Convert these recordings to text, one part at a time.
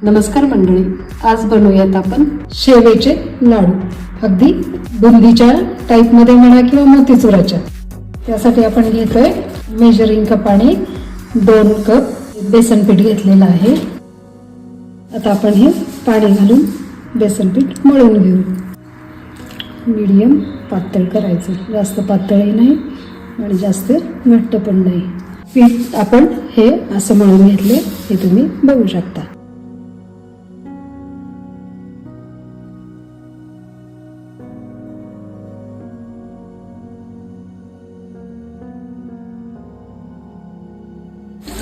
नमस्कार मंडळी, आज बनवूयात आपण शेवेचे लाडू. अगदी बुंदीच्या टाईप मध्ये म्हणा किंवा मोतीचुराच्या. त्यासाठी आपण घेतोय मेजरिंग कपाने 2 कप बेसन पीठ घेतलेलं आहे. आता आपण हे पाणी घालून बेसन पीठ मळून घेऊ. मीडियम पातळ करायचं, जास्त पातळही नाही आणि जास्त घट्ट पण नाही. पीठ आपण हे असं मळून घेतले, हे तुम्ही बघू शकता.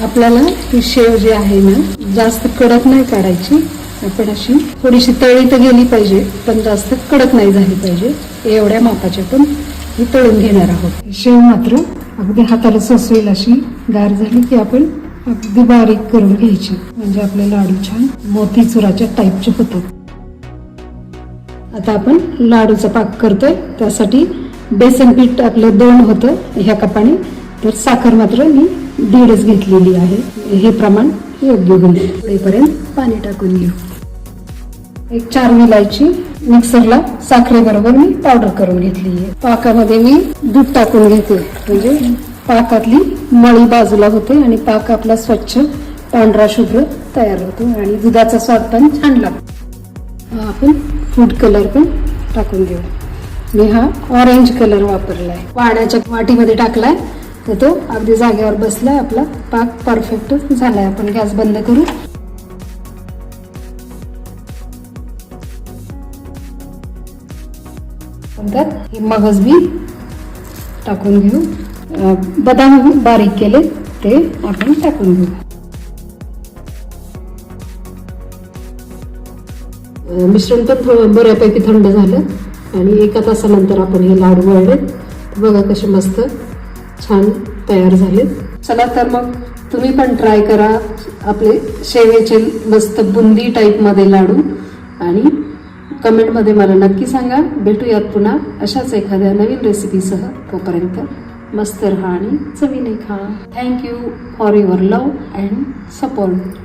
आपल्याला ही शेव जी आहे ना, जास्त कडक नाही काढायची. आपण अशी थोडीशी तळी तर गेली पाहिजे, पण जास्त कडक नाही झाली पाहिजे. एवढ्या मापाची आपण ही तळून घेणार आहोत. शेव मात्र अगदी हाताला सोसवेल अशी गार झाली की आपण अगदी बारीक करून घ्यायची, म्हणजे आपले लाडू छान मोतीचुराच्या टाईपचे होतात. आता आपण लाडूचा पाक करतोय. त्यासाठी बेसन पीठ आपलं 2 होतं ह्या कपाने, तर साखर मात्र मी 1.5 घेतलेली आहे. हे प्रमाण योग्य होईल. पुढेपर्यंत पाणी टाकून घेऊ. एक 4 विलायची मिक्सरला साखरेबरोबर मी पावडर करून घेतली आहे. पाकामध्ये मी दूध टाकून घेते, म्हणजे पाकातली मळी बाजूला होते आणि पाक आपला स्वच्छ पांढरा शुभ्र तयार होतो आणि दुधाचा स्वाद पण छान लागतो. आपण फूड कलर पण टाकून घेऊ. मी हा ऑरेंज कलर वापरलाय. पाण्याच्या वाटीमध्ये टाकलाय, तर तो अगदी जागेवर बसलाय. आपला पाक परफेक्ट झालाय. आपण गॅस बंद करू. त्यात मगज बी टाकून घेऊ. बदाम बारीक केले ते आपण टाकून घेऊ. मिश्रण पण बऱ्यापैकी थंड झालं आणि 1 तासानंतर आपण हे लाडू वळले. बघा कसे मस्त छान तयार झाले. चला तर मग तुम्ही पण ट्राय करा आपले शेवेचे मस्त बुंदी टाईप मध्ये लाडू आणि कमेंटमध्ये मला नक्की सांगा. भेटूयात पुन्हा अशाच एखाद्या नवीन रेसिपीसह. तोपर्यंत मस्त रहा आणि चवीने खा. Thank you for your love and support.